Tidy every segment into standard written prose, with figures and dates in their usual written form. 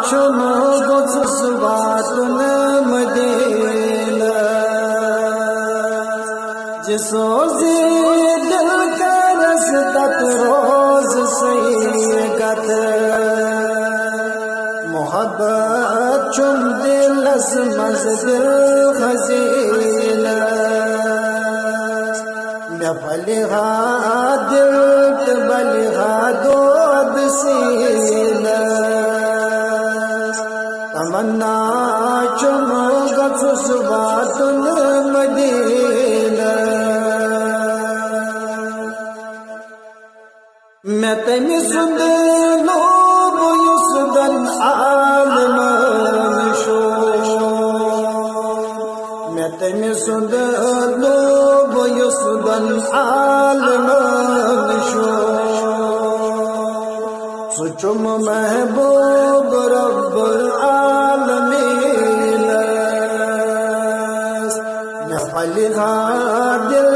چنو گزسواتن مدینہ جسوزی دل کا رسدت روز سیگت محبت چون دل اس مزدل خزینہ بلغا دل بلغا دود سینہ تمنا چنو گزسواتن مدینہ میں تمی سندنو بیسدن عالمان شو میں تمی سندنو بیسدن عالمان شو سچم محبوب رب العالمین میں بلغا دل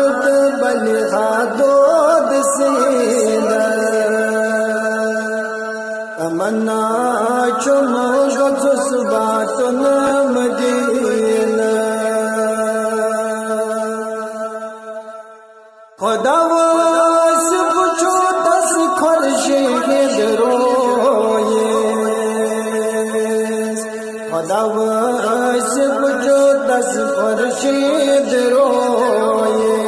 بلغا دود سینہ تمنا چنو گزسواتن مدینہ خدا سے پوچھو دس خورشید روئے خدا سے پوچھو دس خورشید روئے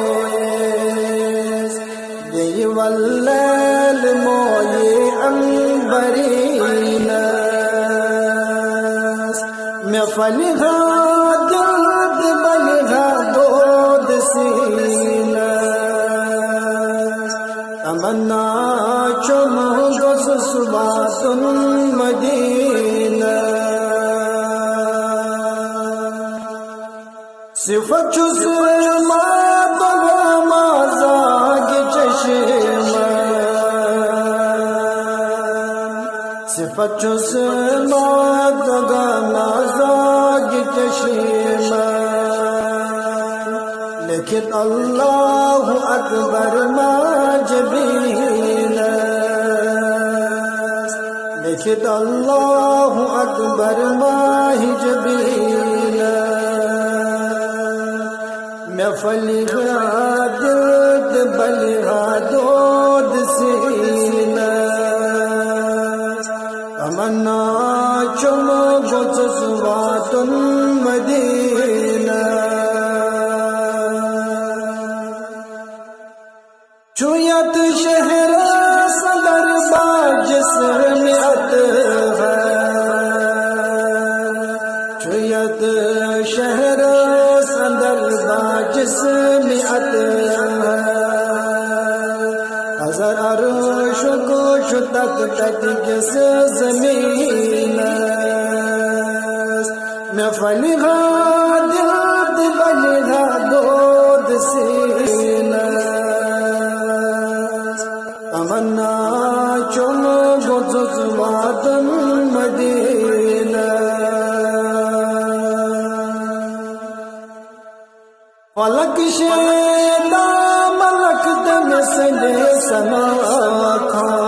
یہ واللیل موئے عنبرین میں فلغا دل بلغا دود سینہ تمنا چنو گزسواتن مدینہ صفت چس ما بغا مازاگ چشمان صفت چس ما بغا مازاگ چشمان لیکن اللہ اکبر ما جبین لیکن اللہ اکبر ما جبین میں فلغا دل بلغا دود سینہ تمنا چنو گزسواتن مدینہ چویت شہر صدر باجسمیت ہے چویت شہر صدر باجسمیت ہے ہزار عرش گوش تک تک جس زمین میں فلغا دل بلغا دود سینہ تمنا چنو گزسواتن مدینہ فلک شیدا ملک دم سنگ سما کھان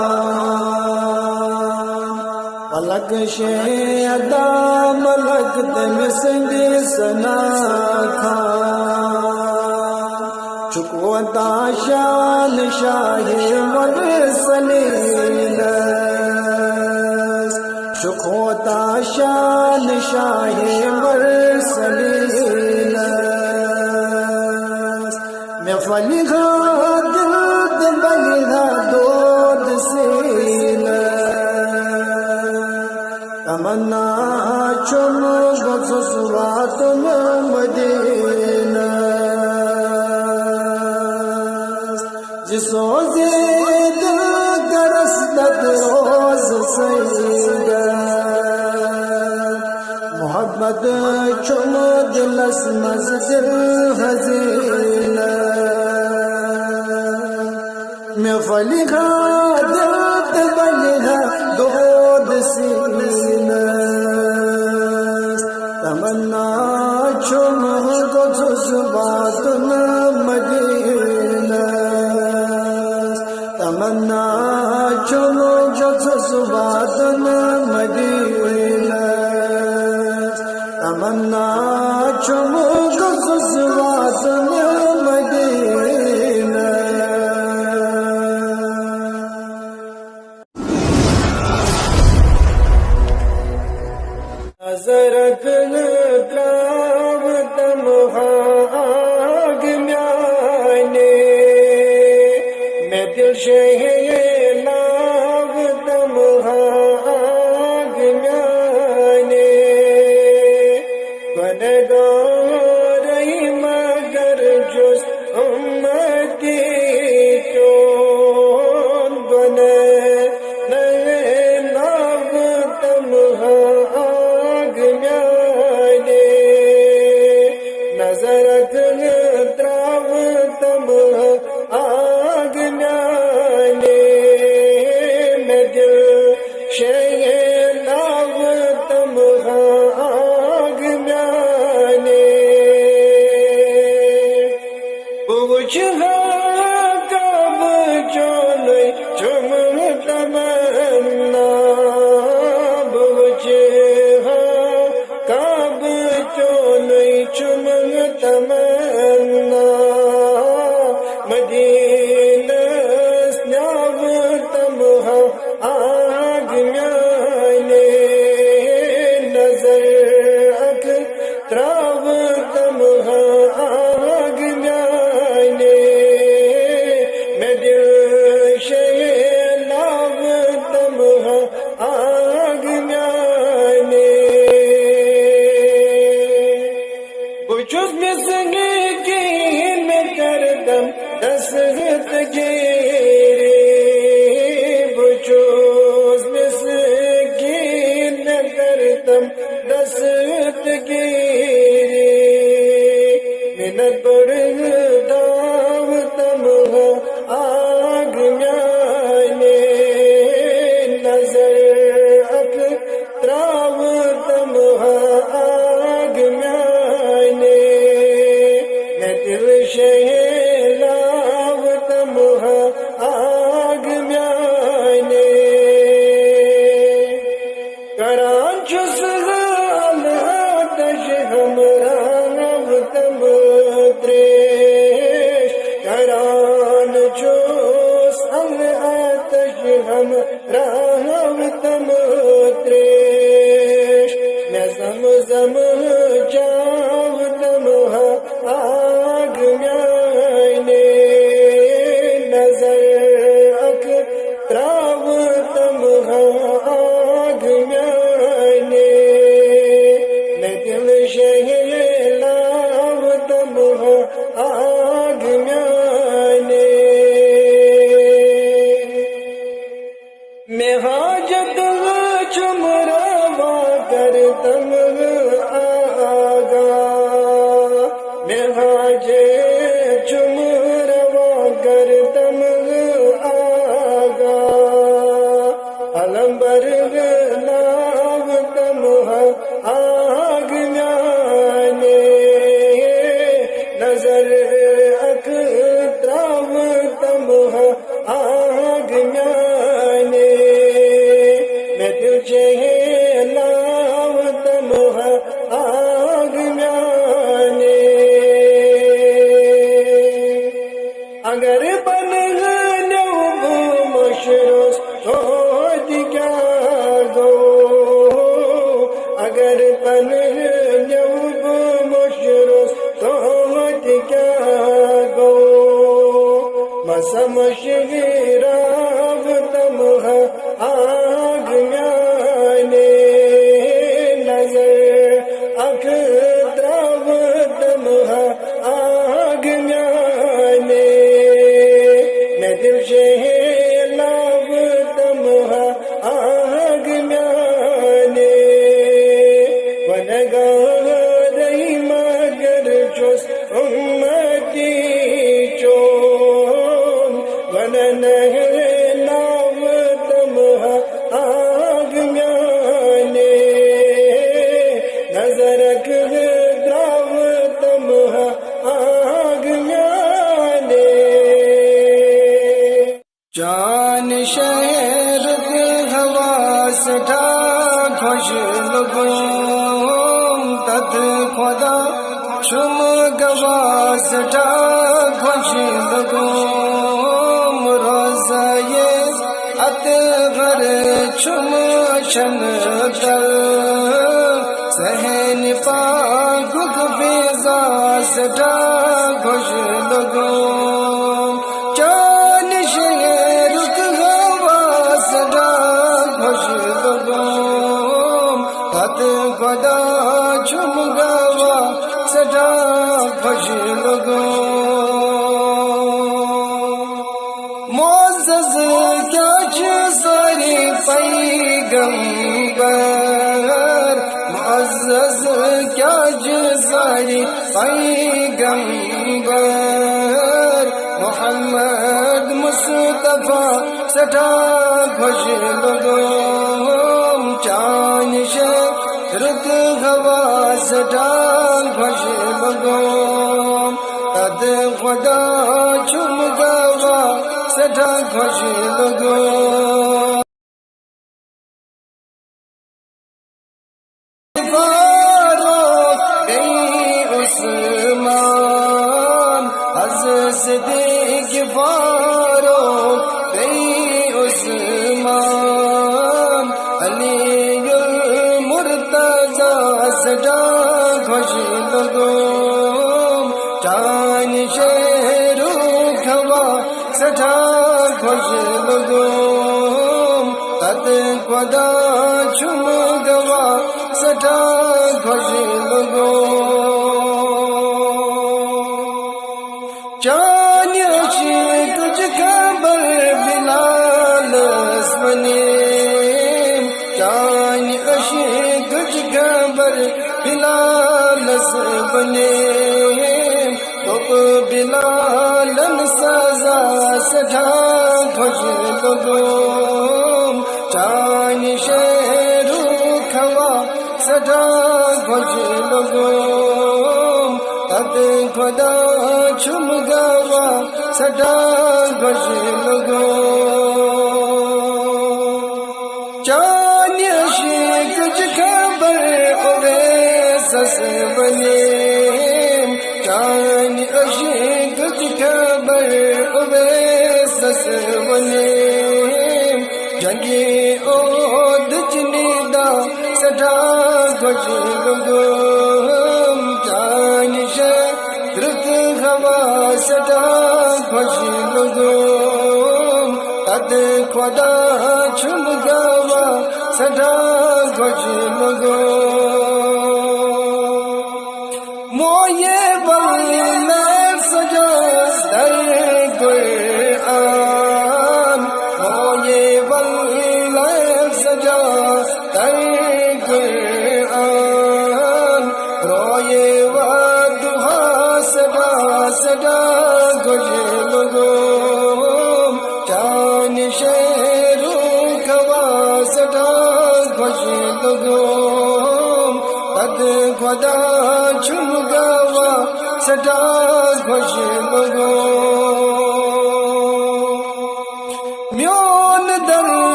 فلک شیدا ملک دم سنگ سنا کھان چکوتا شان شاہ مرسلین چکوتا شان شاہ مرسلین میں فلغا دل بلغا دود سینہ تمنا چنو گزسواتن مدینہ جسوزی دل کا رسدت روز سیگا محبت چنو دل اس مزدل حزینہ میں فلغا دل بلغا دود سینہ تمنا چنو گزسواتن مدینہ تمنا چنو گزسواتن مدینہ دل شہلاو تمہاگ میانے گنگارئی مگر جز امتی چون گنگارئی تمہاگ میانے نظرت تراو تمہاگ میانے میں دل شہلاو تمہاگ میانے پوچھا کب چونئی چم تمنا پوچھا کب چونئی چم تمنا مدینہ سناو تمہاگ میانے نظر اک تراو تمہاگ میانے میں دل شہلاو تمہاگ میانے بچوس مسکین میں کردم دستگیری بچوس مسکین میں کردم دستگیری منت برداو تمہاگ میانے نظر اک تراو تمہاگ میانے میں دل شہلاو تمہاگ میانے کران چس غال آتش ہمراو تم تریش کران چس غال آتش ہمراو تم تریش میں زمزم جاو تمہاگ میانے نظر اک تراو تمہاگ میانے میں دل شہلاو تمہاگ میانے میں حاجت چمروا کرتم آگا میں حاجت چمروا کرتم آگا علم برگلاو تمہاگ میانے نظر اک تراو تمہاگ میانے میں دل شہلاو تمہاگ میانے اگر بن گنو مشروس تو دیگر اگر بن گنو مشروس تو دیگر مسمشگراو تمہاگ میانے نظر اک تراو تمہاگ میانے میں دل شہلاو تمہاگ میانے ونگارئی مگر جز امتی چون وننہلاو تمہاگ میانے نظر اک تراو تمہاگ میانے جان شہر دل حواس تھا خوش لگوں تد خدا شم گواس تھا خوش لگوں روزہ اتغر چم شن دل سہن پاک بیزا سٹا خوش لگوں چان شہر پیغمبر معزز کیا جزائی پیغمبر محمد مصطفیٰ سٹھا خوش لگوں چانش رت ہوا سٹھا خوش لگوں تد خدا چم گوا سٹھا خوش لگوں صدیق فاروق عثمان علی المرتضی سٹھا خوش لگوں چانش روح ہوا سٹھا خوش لگوں تد خدا چم گوا سٹھا خوش لگوں تجھ خبر بلال بنے چان عشق تجھ خبر بلال بنے تو بلالن سزا سٹھا خوش لگوں چان شیرو کھوا سٹھا خوش لگوں تد خدا چم گوا سٹھا خوش لگوں چان عشق تجھ خبر اویسس بنے چان عشق تجھ خبر اویسس بنے جنگی عہد جنیدہ سٹھا خوش لگوں چان رت ہوا سٹھا خوش لگوں تد خدا چم گوا سٹھا خوش لگوں موئے بل سجا در قرآن موئے بل سجا در قرآن روئے سٹھا خوش لگوں چان شیرو کھوا سٹھا خوش لگوں تد خدا چم گوا سٹھا خوش لگوں میون در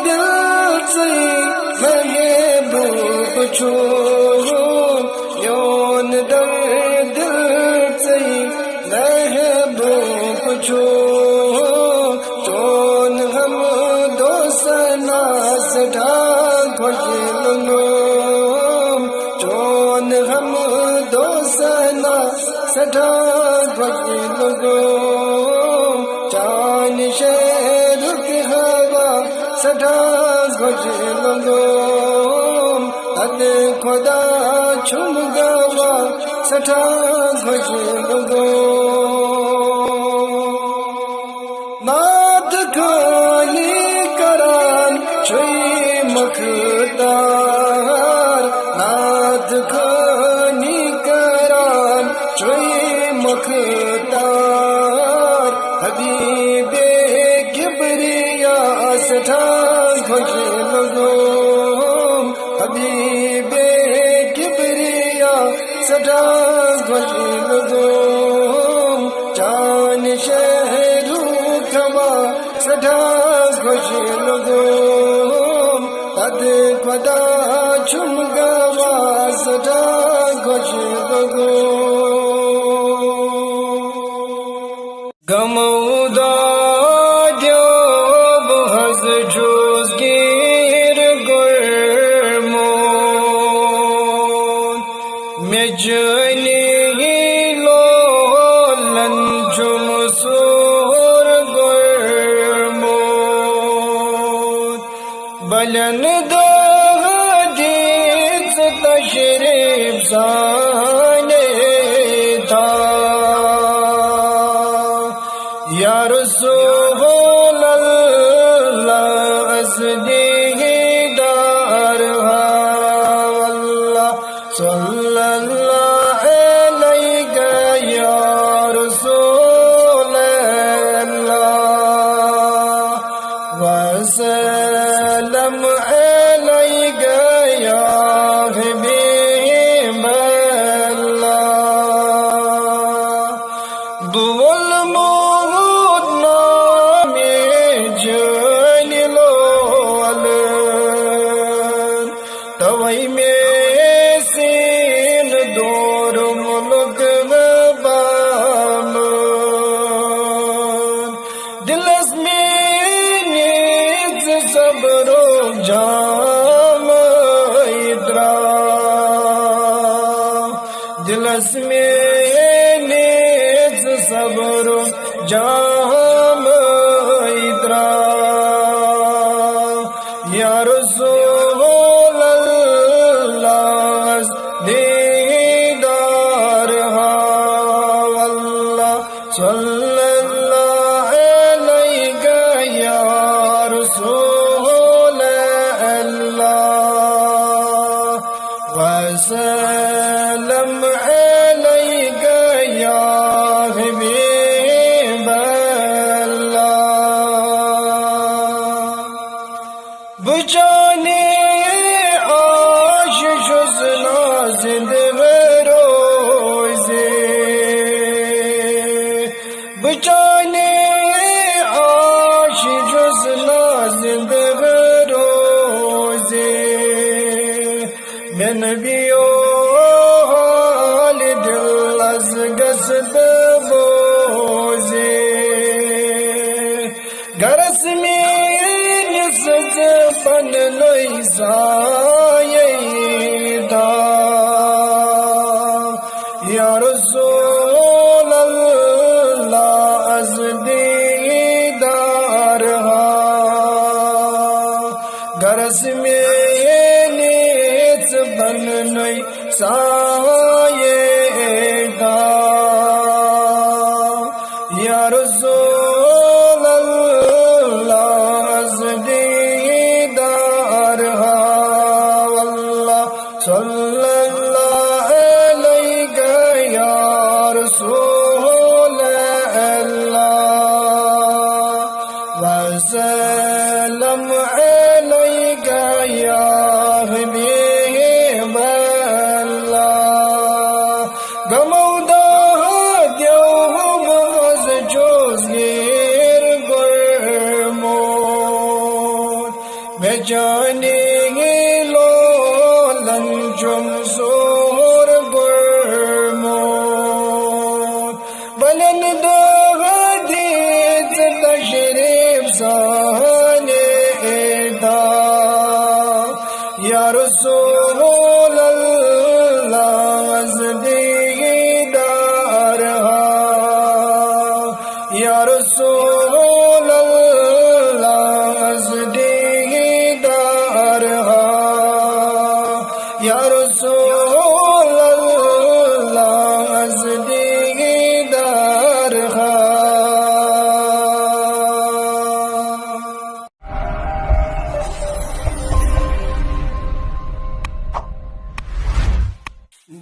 دل سے محبوب چھوڑوں میون در دل سے محبوب چھوڑوں چون ہم دو سنا سٹھا خوش لگوں چون ہم دو سنا سٹھا خوش لگوں چان شیر کی ہوا سٹھا خوش لگوں تد خدا چم گوا سٹھا خوش لگوں نات کھانی کران چھوئی مختار نات کھانی کران چھوئی مختار حبیب کبریا سٹھا خوش لگوں حبیب کبریا سٹھا خوش لگوں چان شہرو کھوا سٹھا خوش لگوں تد خدا چم گوا سٹھا خوش لگوں گمودا دیو بہز جوز گیر گرمون میں جنی لولن جم سور گرمون بلن دو حدیث تشریف سانے تھا یا رسول اللہ ازدی olmut nami janilolan tavai mesin dorum lugvabam dilas meniz sabro jam idra dilas meniz sabro jam idra ya Rasulallah didar ha wallah sallallahu alayka ya Rasulallah wa salam alayka ya بچانے آشش نازند روزے بچانے آشش نازند روزے میں نبیو حال دل از گسد بوزے گرس میں پن لئی سایدا یا رسول اللہ از دیدار ہا گرس میں نیت بن لئی سایدا یا رسول اللہ از صلی اللہ علیہ یا رسول اللہ وسلم علیہ یا حبیب اللہ گمودا دیو باز جوز گیر گرمون میں جانے جم سور گرمون بلند حدیث تشریف سانے دا یا رسول اللہ از دیدار ہا یا رسول اللہ از دیدار ہا یا رسول اللہ از دیدار ہا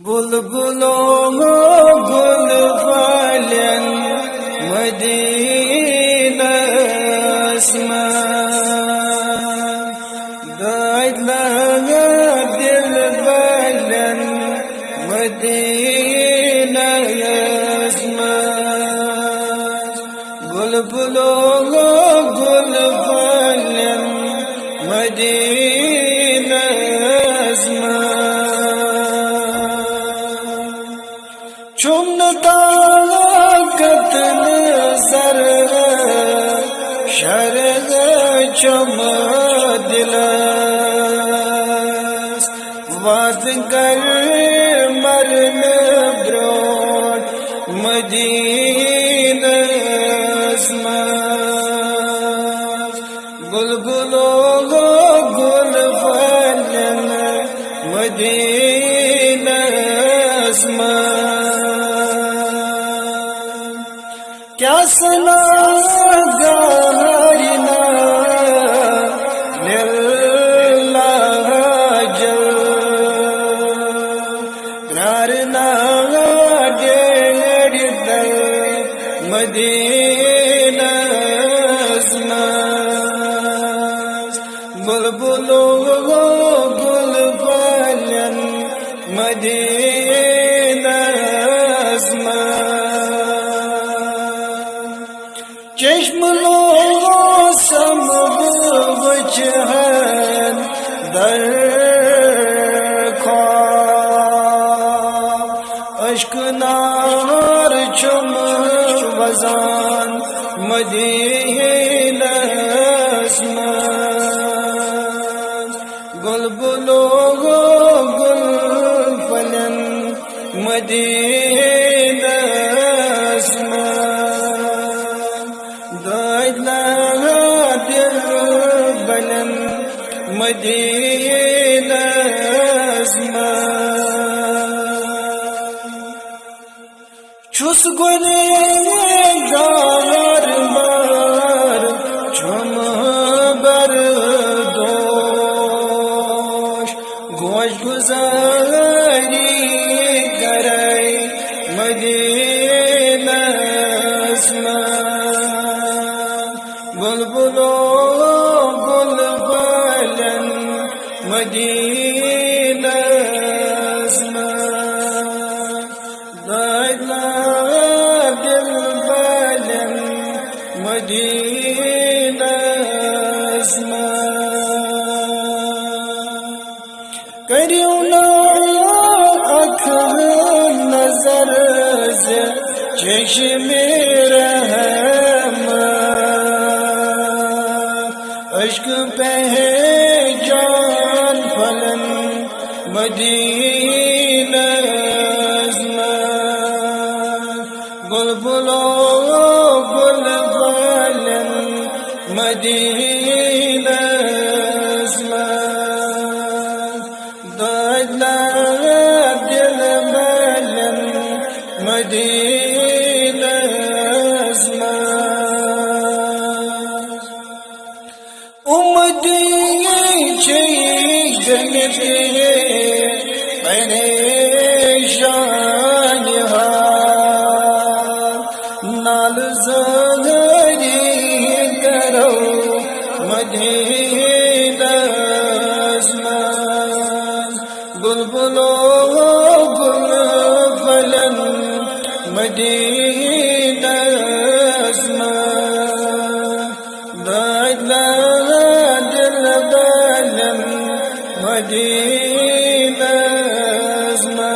بلبلوں گل والن مدینہ اسمان دائنا دل والن مدینہ اسمان بلبلوں گل والن مدینہ چمتا کتن سر شرگ چم دلس وات کر مرن برون مدینہ اسمان بلبلوں گل فلن مدینہ اسمان کیا سنا گارینا للہ جل نارنا دیر دل مدینہ اسمان بلبلوں گل فلن مدینہ اسمان چشم لو سم وجهن در خواب اشک نار چم وزان مدینہ اسمان گل بلو گل فلن مدینہ اسمان دائلا دل بلن مدینہ اسمان چھس گنے گار مار چم بردوش گوش گزاری گرائی مدینہ اسمان گل بلو گل بلن مدینہ اسمان دائلا دل بلن مدینہ اسمان کریونا اکھر نظر سے چشم رحمت عشق پہچان فلن مدینہ اسمان گل بلو گل بلن مدینہ اسمان دائلا دل بلن مدینہ اسمان امتی جنت پریشان نال زہری کرو مدینہ اسمان گل بلو گل فلن مدینہ اسمان دائلا دل بلن مدینہ اسمان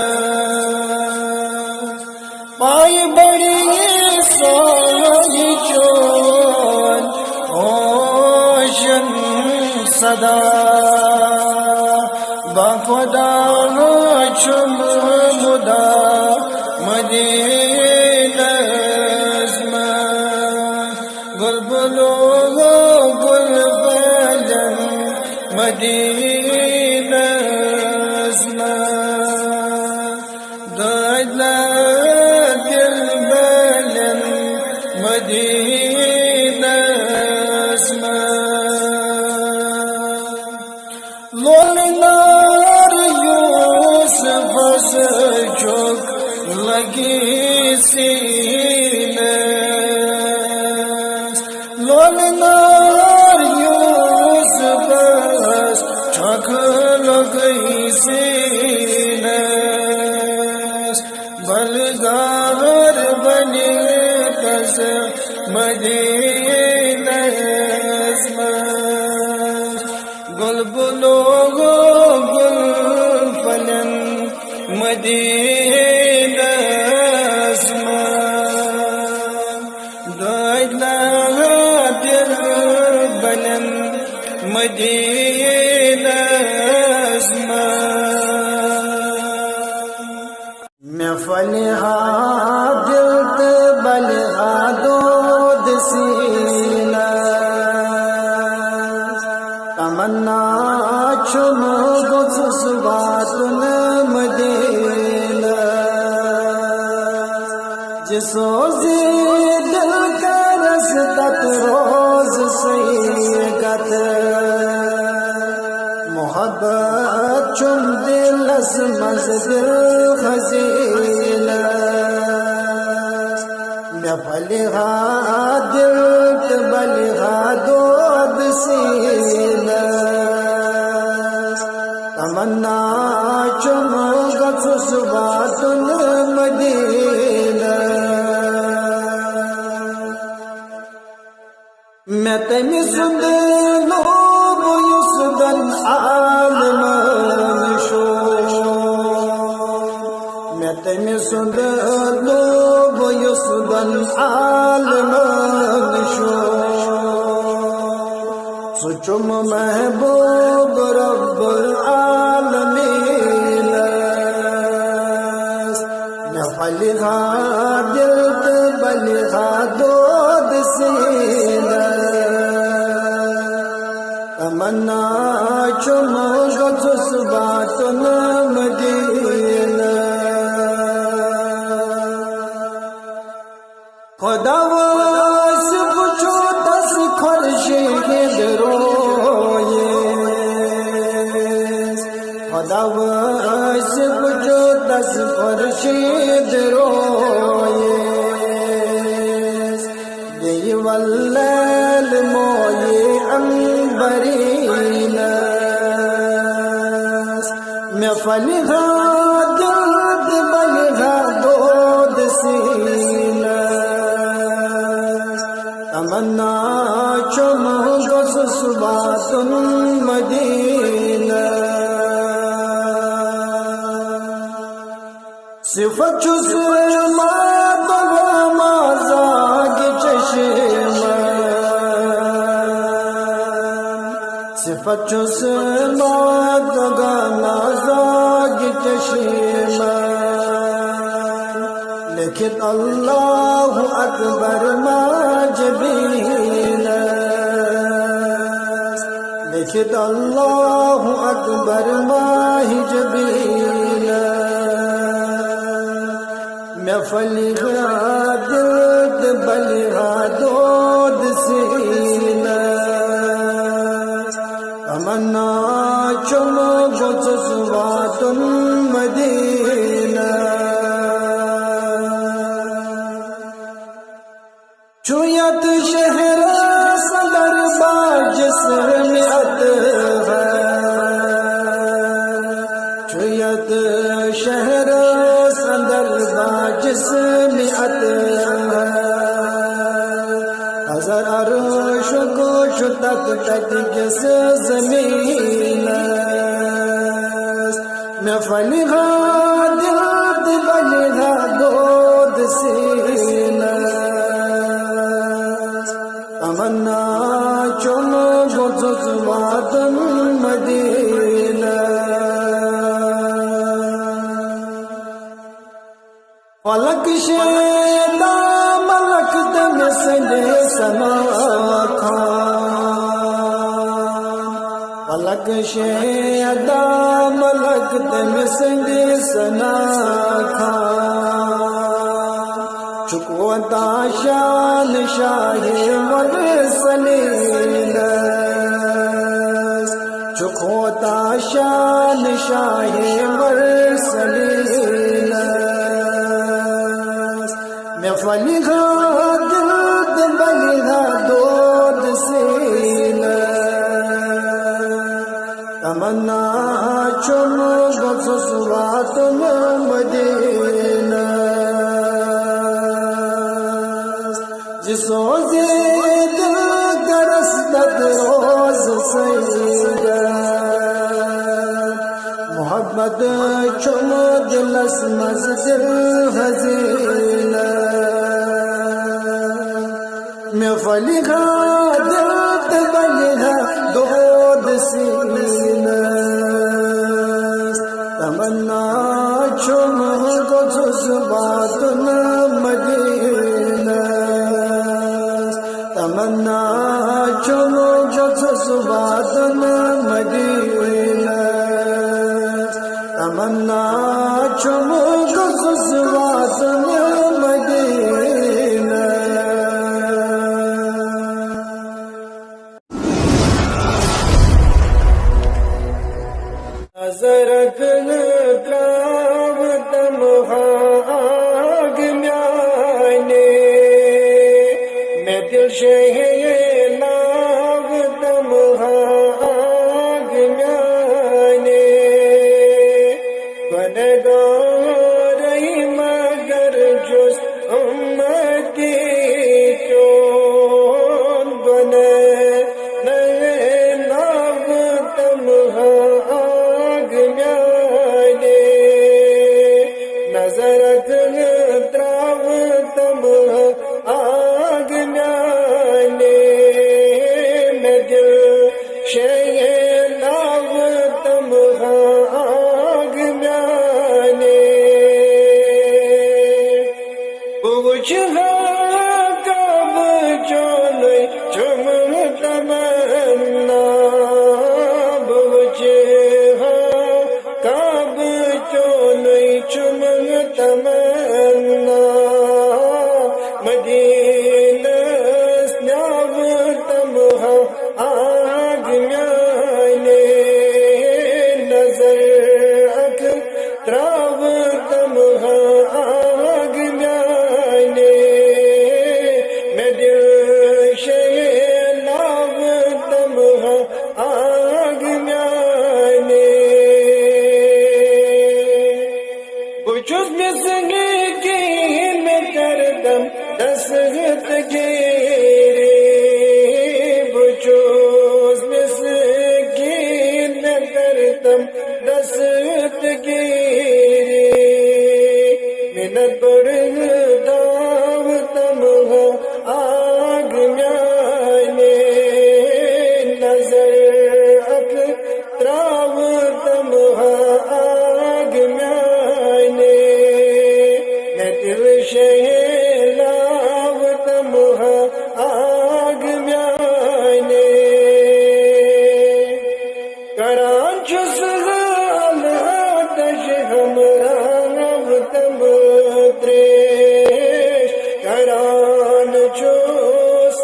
پائی بڑی سوئی چون اوشن صدا باخدا چم مدا مدینہ اسمان گل بلو گل بلن مدینہ اسمان دائلا دل بلن مدینہ اسمان لولنار یوسف سے جھک لگی سینے لولنار یوسف جھک لگی سینے بلگار بنی پس مدینہ اسمان گل بلو گل فلن مدینہ اسمان دائلا دل بلن مدینہ اسمان میں فلحا دل بلحا دود سینہ تمنا چم گفس باتن مدینہ جسوزی دل کا رستت روز سیگت محبت چم دل اسمز دل خزینہ میں فلحا دل بلحا دود سینہ تمنا چم گفس باتن مدینہ میں تمی سندلو بیسدن عالمان شو میں تمی سندلو بیسدن عالمان شو سچم محبوب رب العالمین میں فلغا دلت بلغا دود سینہ تمنا چم گتس باتن مدینہ خدا واس پچھو دس خورشید رویے خدا واس پچھو دس خورشید رویے یہ واللیل موئی انبرین میں فلغا دلت بلغا دود سینہ تمنا چم گسس باتن مدینہ صفت چس ما بغا مازاگ چشمہ صفت چس ما بغا مازاگ چشمہ لیکن اللہ اکبر ما جبین لیکن اللہ اکبر ما جبین میں فلغا دلت بلغا دود سینہ تمنا چم گتس باتن مدینہ چویت شہر صدر با جسم ات ہے چویت شہر صدر با جسم ات ہے ہزار عرش گوش تک تک جس زمین میں فلغا دلت بلغا دود سینہ تمنا چم گتس باتن مدینہ فلک شیدا ملک دم سنگ سما کھان فلک شیدا ملک دم سنگ سنا کھان چکوتا شان شاہ مرسلین چکوتا شان شاہ مرسلین میں فلغا دلت بلغا دود سینہ تمنا چم گسس باتن مدینہ جسو زید گرستت روز سیدہ محبت چم دلس مزدل حزینہ میں فلغا دلت بلغا دود سینہ تمنا چم گتس باتن مدینہ تمنا چم گتس باتن مدینہ تمنا چم گتس باتن مدینہ نظرکن تراو تمہاگ میانے میں دل شہلاو تمہاگ میانے گنگار رہی مگر جس امتی چون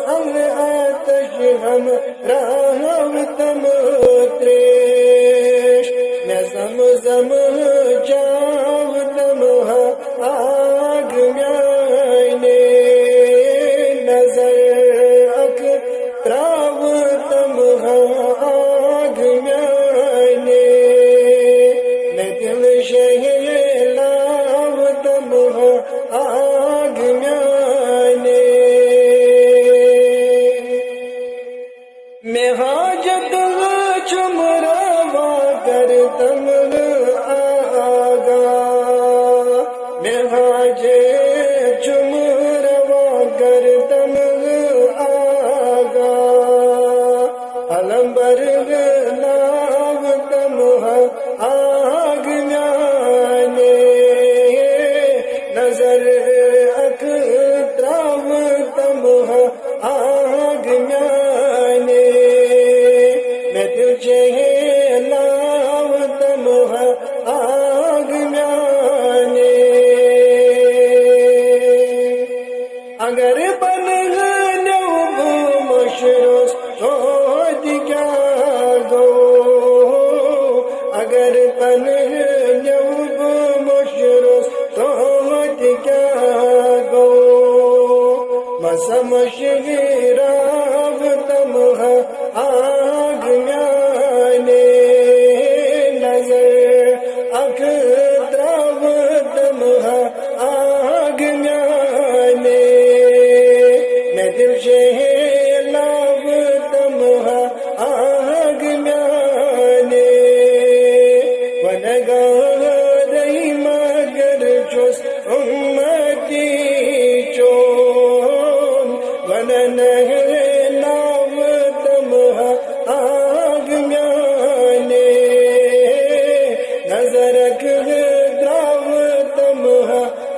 آتش ہم راہ تم تریش میں زمزم جاو تم آگ میانے نظر اک تراو تم آگ میانے میں دل شہر لاو تم آگ میانے میں حاجت چم روا کر تم آگا میں حاجت چم روا کر تم آگا علم برگ ناو تم آگ میانے نظر اک تراو تم آگ میانے میں تجھے لاو تم آگ میانے اگر بن گنو مشروس تو کیا گو اگر بن گنو مشروس تو کیا گو مسمشگراو تم آگ میانے نظر اک تراو تم آگ میانے میں دل شہر لاو تم آگ میانے ونگار مگر چوس امتی چون وننگ لاو تم آگ میانے نظرک دراو تم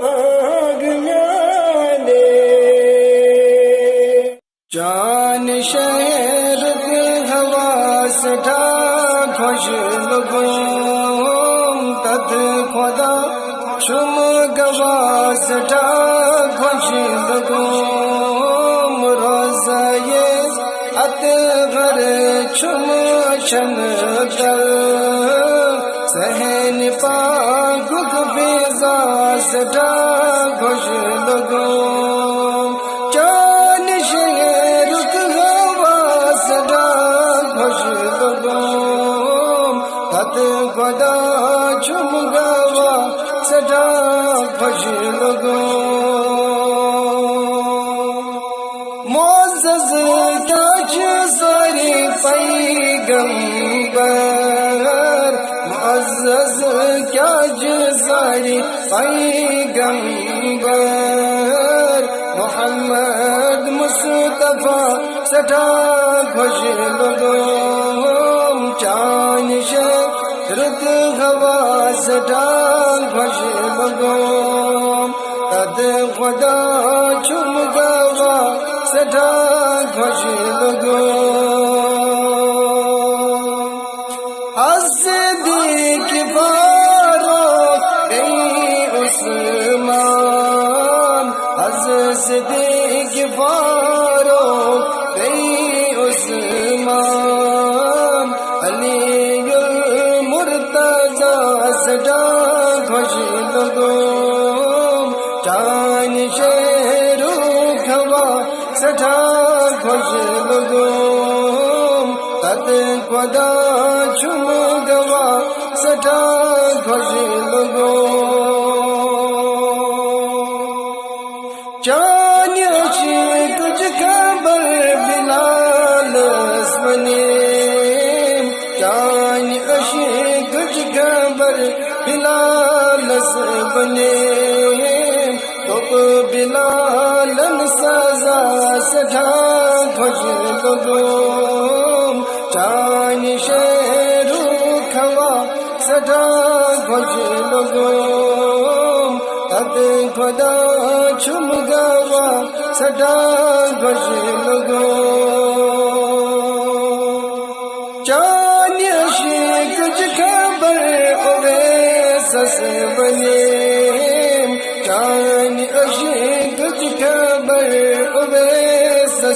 آگ میانے جان شہر ہوا سٹھا خوش لگوں تد خدا شم گوا سٹھا خوش لگوں روزہ ات گھر چھم شن کر سہن پا گگ بیزا سٹھا خوش لگوں چان شہر ہوا سٹھا خوش لگوں تد خدا چھم گوا سٹھا خوش لگوں معزز کیا ساری پیغمبر معزز کیا ساری پیغمبر محمد مصطفیٰ سٹھا خوش لگوں چان رت ہوا سٹھا خوش لگوں تد خدا چھم گوا سٹھا خوش لگوں صدیق فاروق عثمان صدیق فاروق عثمان علی المرتضی سٹھا خوش لگوں چان شہر ہوا سٹھا خوش لگوں تد خدا چھم گوا سٹھا خوش لگوں چان تجھ خبر بلال بنے چان تجھ خبر بلال بنے تو بلالن سزا سٹھا خوش لگوں چان شہر کھوا سٹھا خوش لگوں تد خدا چھم گوا سٹھا خوش لگوں چان کچھ خبر اویسس بنے چان کچھ خبر اویسس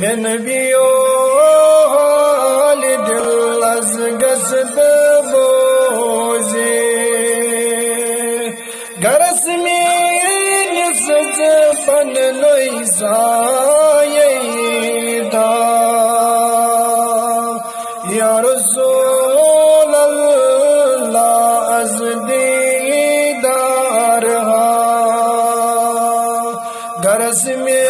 من بیو حال دل از گسد بوزی گرس می نسج پن لیسائی دا یا رسول اللہ از دیدار ها گرس می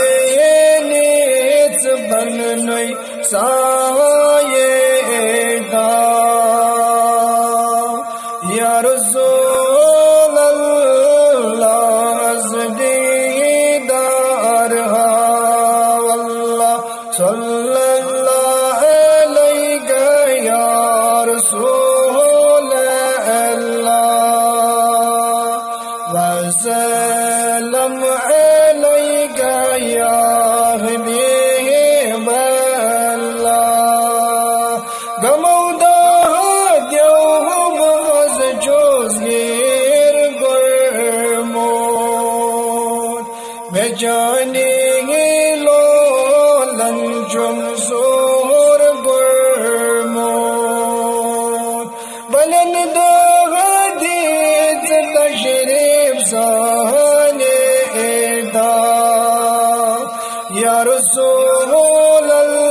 نیت بن لیسائی دا یا رسول اللہ از دیدار ها واللہ صلی اللہ علیہ یا رسول اللہ وسلم علیہ یا حبیب اللہ گمودا دیوم از جوزگیر گرمون بجانی لولن جمسور گرمون بلن دید تشریف سانے دا یا رسول اللہ